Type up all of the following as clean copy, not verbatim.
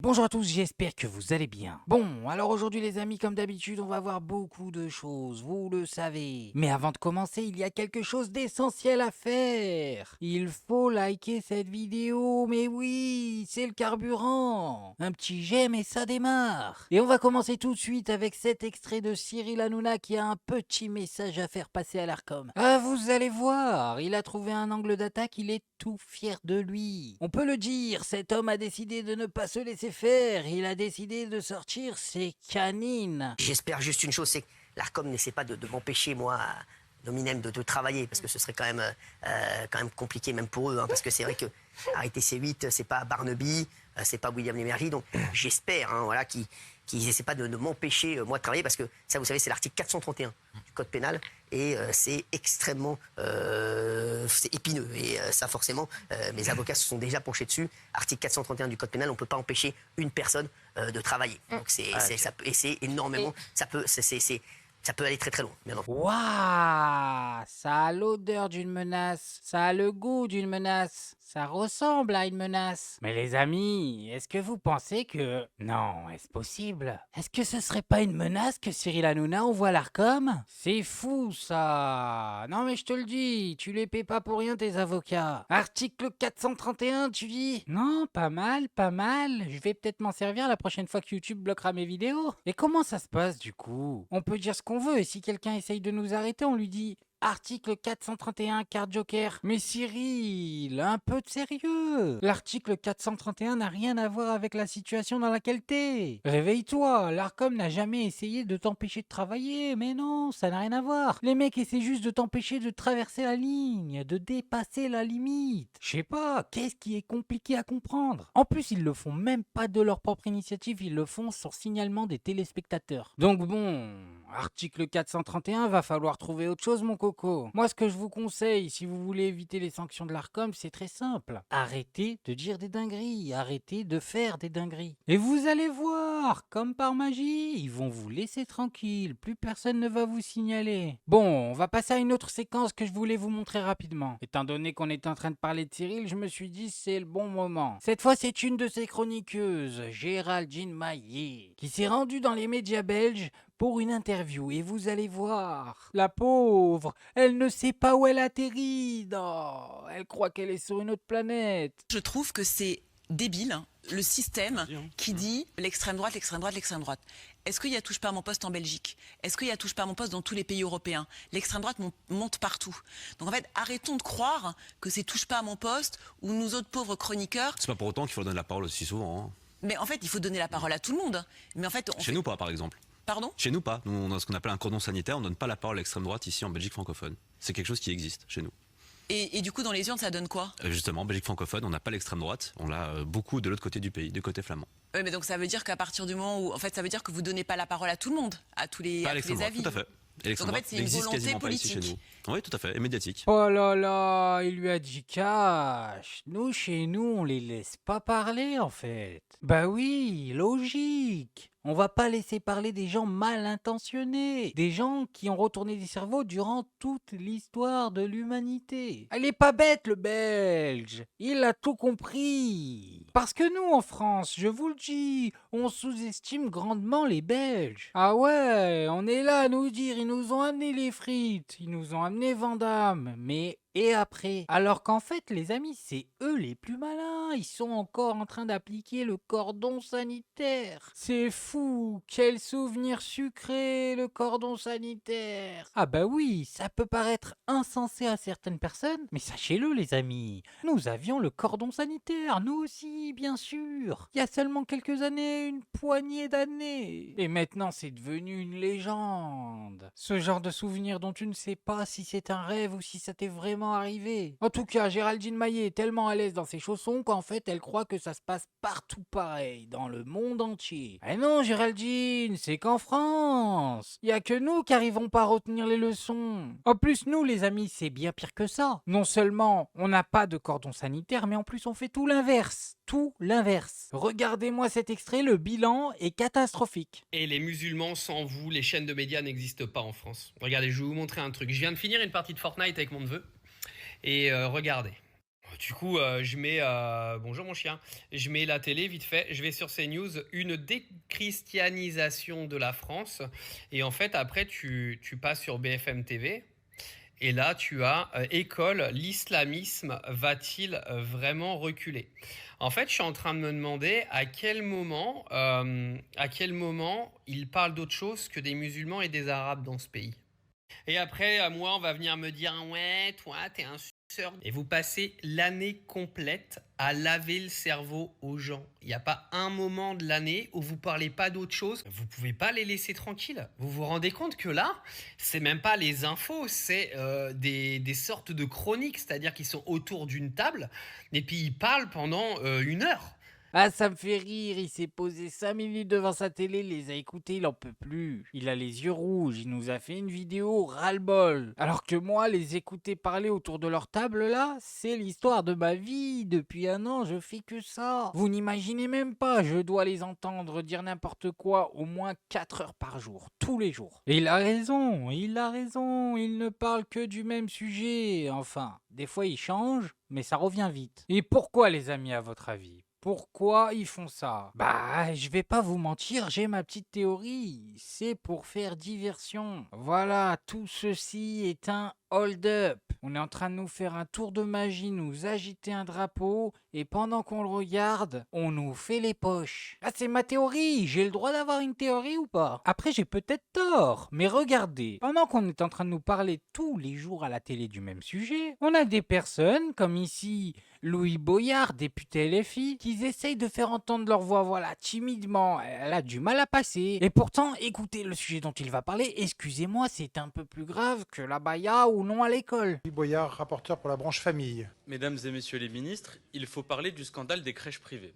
Bonjour à tous, j'espère que vous allez bien. Bon, alors aujourd'hui les amis, comme d'habitude, on va voir beaucoup de choses, vous le savez. Mais avant de commencer, il y a quelque chose d'essentiel à faire. Il faut liker cette vidéo, mais oui, c'est le carburant. Un petit j'aime et ça démarre. Et on va commencer tout de suite avec cet extrait de Cyril Hanouna qui a un petit message à faire passer à l'Arcom. Ah, vous allez voir, il a trouvé un angle d'attaque, il est tout fier de lui. On peut le dire, cet homme a décidé de ne pas se laisser faire, il a décidé de sortir ses canines. J'espère juste une chose, c'est que l'Arcom n'essaie pas de m'empêcher, moi, Nominem, de travailler, parce que ce serait quand même compliqué, même pour eux, hein, parce que c'est vrai que arrêter C8, c'est pas Barnaby, c'est pas William Lémergie, donc j'espère voilà, qu'ils n'essaient pas de m'empêcher, moi, de travailler, parce que ça, vous savez, c'est l'article 431 du Code pénal, et c'est extrêmement c'est épineux, et ça, forcément, mes avocats se sont déjà penchés dessus. Article 431 du Code pénal, on ne peut pas empêcher une personne de travailler. Donc ça peut, et c'est énormément, ça peut aller très très loin, bien entendu. Waouh, ça a l'odeur d'une menace, ça a le goût d'une menace, ça ressemble à une menace. Mais les amis, est-ce que vous pensez que... Non, est-ce possible? Est-ce que ce serait pas une menace que Cyril Hanouna envoie à l'Arcom? C'est fou ça. Non mais je te le dis, tu les paies pas pour rien tes avocats. Article 431, tu dis? Non, pas mal, pas mal. Je vais peut-être m'en servir la prochaine fois que YouTube bloquera mes vidéos. Et comment ça se passe du coup? On peut dire ce qu'on veut et si quelqu'un essaye de nous arrêter, on lui dit article 431, carte joker. Mais Cyril, un peu de sérieux. L'article 431 n'a rien à voir avec la situation dans laquelle t'es. Réveille-toi, l'Arcom n'a jamais essayé de t'empêcher de travailler, mais non, ça n'a rien à voir. Les mecs essaient juste de t'empêcher de traverser la ligne, de dépasser la limite. Je sais pas, qu'est-ce qui est compliqué à comprendre? En plus, ils le font même pas de leur propre initiative, ils le font sur signalement des téléspectateurs. Donc bon, article 431, va falloir trouver autre chose mon coco. Moi ce que je vous conseille, si vous voulez éviter les sanctions de l'Arcom, c'est très simple. Arrêtez de dire des dingueries, arrêtez de faire des dingueries. Et vous allez voir, comme par magie, ils vont vous laisser tranquille, plus personne ne va vous signaler. Bon, on va passer à une autre séquence que je voulais vous montrer rapidement. Étant donné qu'on est en train de parler de Cyril, je me suis dit c'est le bon moment. Cette fois c'est une de ses chroniqueuses, Géraldine Maillet, qui s'est rendue dans les médias belges pour une interview et vous allez voir, la pauvre, elle ne sait pas où elle atterrit. Non, elle croit qu'elle est sur une autre planète. Je trouve que c'est débile, hein, le système qui dit l'extrême droite, l'extrême droite, l'extrême droite. Est-ce qu'il y a touche pas à mon poste en Belgique? Est-ce qu'il y a touche pas à mon poste dans tous les pays européens? L'extrême droite monte partout. Donc en fait, arrêtons de croire que c'est touche pas à mon poste ou nous autres pauvres chroniqueurs. C'est pas pour autant qu'il faut donner la parole aussi souvent. Hein. Mais en fait, il faut donner la parole à tout le monde. Mais en fait, Chez nous pas, par exemple. Pardon? Chez nous pas. Nous, on a ce qu'on appelle un cordon sanitaire. On donne pas la parole à l'extrême droite ici en Belgique francophone. C'est quelque chose qui existe chez nous. Et du coup, dans les urnes, ça donne quoi? Justement, en Belgique francophone, on n'a pas l'extrême droite. On l'a beaucoup de l'autre côté du pays, du côté flamand. Oui, mais donc ça veut dire qu'à partir du moment où, en fait, ça veut dire que vous donnez pas la parole à tout le monde, à tous les avis. Tout à fait. Et Donc en fait, c'est une n'existe volonté quasiment pas ici politique. chez nous. Oui, tout à fait. Et médiatique. Oh là là, il lui a dit cash. Nous, chez nous, on les laisse pas parler en fait. Bah oui, logique. On va pas laisser parler des gens mal intentionnés, des gens qui ont retourné des cerveaux durant toute l'histoire de l'humanité. Elle est pas bête le Belge, il a tout compris. Parce que nous en France, je vous le dis, on sous-estime grandement les Belges. Ah ouais, on est là à nous dire, ils nous ont amené les frites, ils nous ont amené Vandame, mais... Et après? Alors qu'en fait, les amis, c'est eux les plus malins. Ils sont encore en train d'appliquer le cordon sanitaire. C'est fou. Quel souvenir sucré, le cordon sanitaire. Ah bah oui, ça peut paraître insensé à certaines personnes, mais sachez-le les amis, nous avions le cordon sanitaire, nous aussi, bien sûr. Il y a seulement quelques années, une poignée d'années. Et maintenant, c'est devenu une légende. Ce genre de souvenir dont tu ne sais pas si c'est un rêve ou si ça t'est vraiment arrivé. En tout cas, Géraldine Maillet est tellement à l'aise dans ses chaussons qu'en fait, elle croit que ça se passe partout pareil, dans le monde entier. Mais non, Géraldine, c'est qu'en France. Il y a que nous qui arrivons pas à retenir les leçons. En plus, nous, les amis, c'est bien pire que ça. Non seulement on n'a pas de cordon sanitaire, mais en plus on fait tout l'inverse. Tout l'inverse. Regardez-moi cet extrait, le bilan est catastrophique. Et les musulmans, sans vous, les chaînes de médias n'existent pas en France. Regardez, je vais vous montrer un truc. Je viens de finir une partie de Fortnite avec mon neveu. Et regardez. Du coup, je mets bonjour mon chien. Je mets la télé vite fait. Je vais sur CNews, une déchristianisation de la France. Et en fait, après, tu passes sur BFM TV. Et là, tu as école, l'islamisme va-t-il vraiment reculer? En fait, je suis en train de me demander à quel moment il parle d'autre chose que des musulmans et des arabes dans ce pays. Et après, à moi, on va venir me dire, ouais, toi, t'es un suceur. Et vous passez l'année complète à laver le cerveau aux gens. Il n'y a pas un moment de l'année où vous parlez pas d'autre chose. Vous pouvez pas les laisser tranquilles. Vous vous rendez compte que là, c'est même pas les infos, c'est des sortes de chroniques, c'est-à-dire qu'ils sont autour d'une table et puis ils parlent pendant 1 heure. Ah, ça me fait rire, il s'est posé 5 minutes devant sa télé, il les a écoutés, il en peut plus. Il a les yeux rouges, il nous a fait une vidéo ras-le-bol. Alors que moi, les écouter parler autour de leur table là, c'est l'histoire de ma vie. Depuis 1 an, je fais que ça. Vous n'imaginez même pas, je dois les entendre dire n'importe quoi au moins 4 heures par jour, tous les jours. Et il a raison, il ne parle que du même sujet. Enfin, des fois il change, mais ça revient vite. Et pourquoi les amis à votre avis ? Pourquoi ils font ça? Bah, je vais pas vous mentir, j'ai ma petite théorie. C'est pour faire diversion. Voilà, tout ceci est un hold-up. On est en train de nous faire un tour de magie, nous agiter un drapeau, et pendant qu'on le regarde, on nous fait les poches. Ah, c'est ma théorie, j'ai le droit d'avoir une théorie ou pas? Après, j'ai peut-être tort, mais regardez, pendant qu'on est en train de nous parler tous les jours à la télé du même sujet, on a des personnes, comme ici Louis Boyard, député LFI, qui essayent de faire entendre leur voix, voilà, timidement. Elle a du mal à passer. Et pourtant, écoutez le sujet dont il va parler, excusez-moi, c'est un peu plus grave que la baya ou non à l'école. Louis Boyard, rapporteur pour la branche famille. Mesdames et messieurs les ministres, il faut parler du scandale des crèches privées.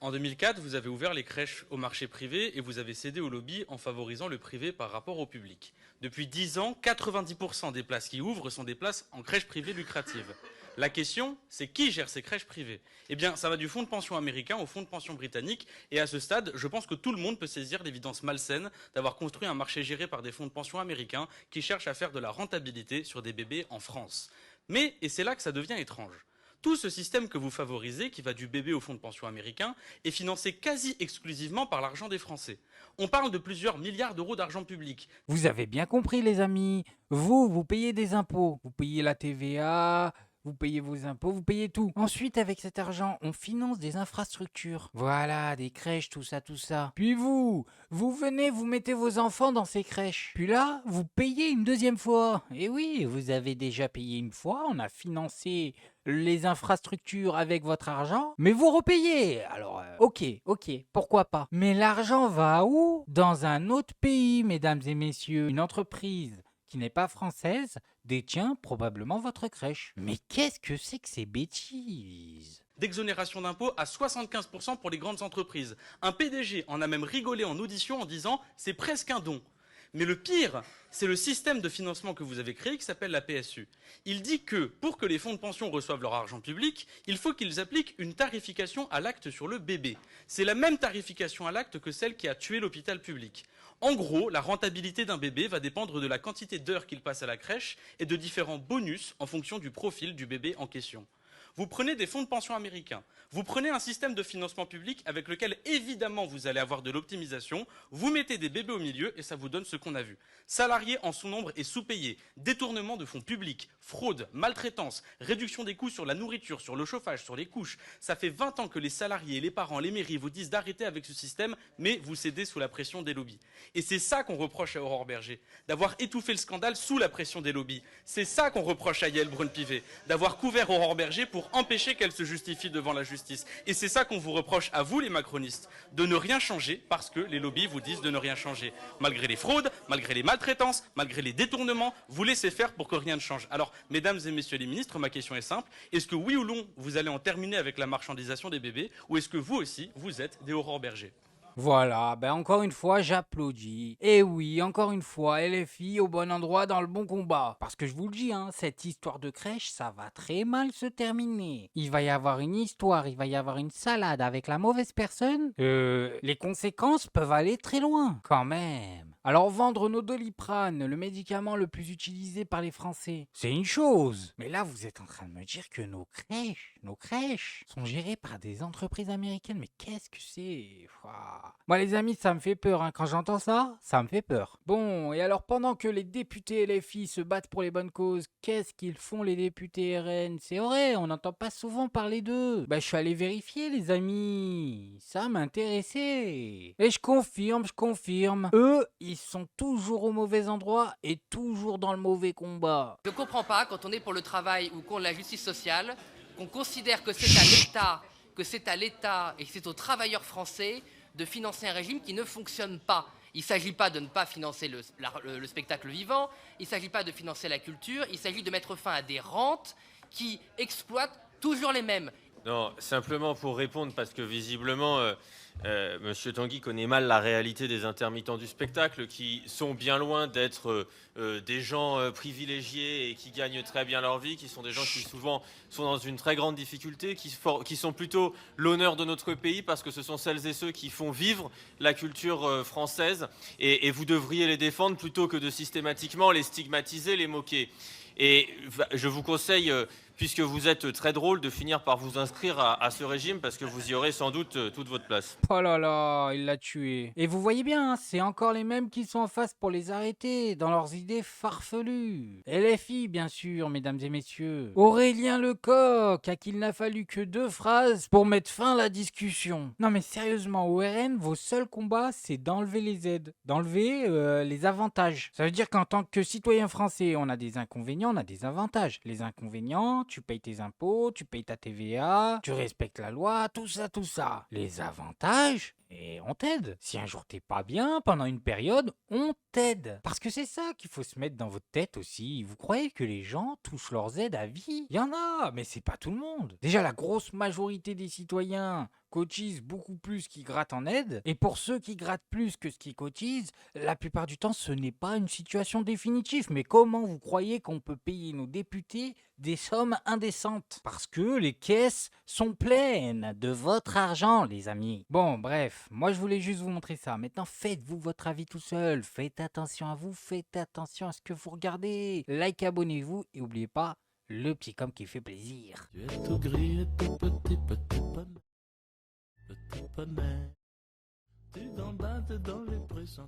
En 2004, vous avez ouvert les crèches au marché privé et vous avez cédé au lobby en favorisant le privé par rapport au public. Depuis 10 ans, 90% des places qui ouvrent sont des places en crèches privées lucratives. La question, c'est qui gère ces crèches privées? Eh bien, ça va du fonds de pension américain au fonds de pension britannique. Et à ce stade, je pense que tout le monde peut saisir l'évidence malsaine d'avoir construit un marché géré par des fonds de pension américains qui cherchent à faire de la rentabilité sur des bébés en France. Mais, et c'est là que ça devient étrange, tout ce système que vous favorisez, qui va du bébé au fonds de pension américain, est financé quasi exclusivement par l'argent des Français. On parle de plusieurs milliards d'euros d'argent public. Vous avez bien compris les amis, vous payez des impôts, vous payez la TVA, vous payez vos impôts, vous payez tout. Ensuite, avec cet argent, on finance des infrastructures. Voilà, des crèches, tout ça, tout ça. Puis vous venez, vous mettez vos enfants dans ces crèches. Puis là, vous payez une deuxième fois. Et oui, vous avez déjà payé une fois, on a financé les infrastructures avec votre argent, mais vous repayez. Alors, ok, pourquoi pas. Mais l'argent va où? Dans un autre pays, mesdames et messieurs. Une entreprise qui n'est pas française détient probablement votre crèche. Mais qu'est-ce que c'est que ces bêtises? D'exonération d'impôts à 75% pour les grandes entreprises. Un PDG en a même rigolé en audition en disant « c'est presque un don ». Mais le pire, c'est le système de financement que vous avez créé qui s'appelle la PSU. Il dit que pour que les fonds de pension reçoivent leur argent public, il faut qu'ils appliquent une tarification à l'acte sur le bébé. C'est la même tarification à l'acte que celle qui a tué l'hôpital public. En gros, la rentabilité d'un bébé va dépendre de la quantité d'heures qu'il passe à la crèche et de différents bonus en fonction du profil du bébé en question. Vous prenez des fonds de pension américains, vous prenez un système de financement public avec lequel évidemment vous allez avoir de l'optimisation, vous mettez des bébés au milieu et ça vous donne ce qu'on a vu. Salariés en sous-nombre et sous-payés, détournement de fonds publics, fraude, maltraitance, réduction des coûts sur la nourriture, sur le chauffage, sur les couches. Ça fait 20 ans que les salariés, les parents, les mairies vous disent d'arrêter avec ce système, mais vous cédez sous la pression des lobbies. Et c'est ça qu'on reproche à Aurore Bergé, d'avoir étouffé le scandale sous la pression des lobbies. C'est ça qu'on reproche à Yael Braun-Pivet, d'avoir couvert Aurore Bergé pour empêcher qu'elle se justifie devant la justice. Et c'est ça qu'on vous reproche à vous les macronistes, de ne rien changer parce que les lobbies vous disent de ne rien changer. Malgré les fraudes, malgré les maltraitances, malgré les détournements, vous laissez faire pour que rien ne change. Alors, mesdames et messieurs les ministres, ma question est simple. Est-ce que oui ou non, vous allez en terminer avec la marchandisation des bébés ou est-ce que vous aussi, vous êtes des Aurore Bergé? Voilà, encore une fois, j'applaudis. Et oui, encore une fois, LFI au bon endroit dans le bon combat. Parce que je vous le dis, cette histoire de crèche, ça va très mal se terminer. Il va y avoir une histoire, il va y avoir une salade avec la mauvaise personne. Les conséquences peuvent aller très loin, quand même. Alors vendre nos Doliprane, le médicament le plus utilisé par les Français, c'est une chose. Mais là, vous êtes en train de me dire que nos crèches sont gérées par des entreprises américaines. Mais qu'est-ce que c'est? Ouah. Moi, les amis, ça me fait peur. Quand j'entends ça, ça me fait peur. Bon, et alors pendant que les députés LFI se battent pour les bonnes causes, qu'est-ce qu'ils font les députés RN? C'est vrai, on n'entend pas souvent parler d'eux. Je suis allé vérifier, les amis. Ça m'intéressait. Et je confirme. Eux, ils sont toujours au mauvais endroit et toujours dans le mauvais combat. Je ne comprends pas, quand on est pour le travail ou contre la justice sociale, qu'on considère que c'est à l'État et que c'est aux travailleurs français de financer un régime qui ne fonctionne pas. Il ne s'agit pas de ne pas financer le spectacle vivant, il ne s'agit pas de financer la culture, il s'agit de mettre fin à des rentes qui exploitent toujours les mêmes. Non, simplement pour répondre, parce que visiblement, Monsieur Tanguy connaît mal la réalité des intermittents du spectacle, qui sont bien loin d'être des gens privilégiés et qui gagnent très bien leur vie, qui sont des gens qui souvent sont dans une très grande difficulté, qui sont plutôt l'honneur de notre pays, parce que ce sont celles et ceux qui font vivre la culture française, et vous devriez les défendre plutôt que de systématiquement les stigmatiser, les moquer. Et je vous conseille, puisque vous êtes très drôle, de finir par vous inscrire à ce régime, parce que vous y aurez sans doute toute votre place. Oh là là, il l'a tué. Et vous voyez bien, c'est encore les mêmes qui sont en face pour les arrêter, dans leurs idées farfelues. LFI, bien sûr, mesdames et messieurs. Aurélien Lecoq, à qui il n'a fallu que 2 phrases pour mettre fin à la discussion. Non mais sérieusement, au RN, vos seuls combats, c'est d'enlever les aides, d'enlever les avantages. Ça veut dire qu'en tant que citoyen français, on a des inconvénients, on a des avantages. Les inconvénients, tu payes tes impôts, tu payes ta TVA, tu respectes la loi, tout ça. Les avantages, et on t'aide. Si un jour t'es pas bien, pendant une période, on t'aide. Parce que c'est ça qu'il faut se mettre dans votre tête aussi. Vous croyez que les gens touchent leurs aides à vie? Il y en a, mais c'est pas tout le monde. Déjà, la grosse majorité des citoyens cotisent beaucoup plus qu'ils grattent en aide. Et pour ceux qui grattent plus que ce qu'ils cotisent, la plupart du temps, ce n'est pas une situation définitive. Mais comment vous croyez qu'on peut payer nos députés des sommes indécentes? Parce que les caisses sont pleines de votre argent, les amis. Bon, bref, moi je voulais juste vous montrer ça. Maintenant, faites-vous votre avis tout seul. Faites attention à vous, faites attention à ce que vous regardez. Like, abonnez-vous et n'oubliez pas le petit com qui fait plaisir. Tu es tout gris et tout petit pomme. Petit poney, tu gambades dans les prés sans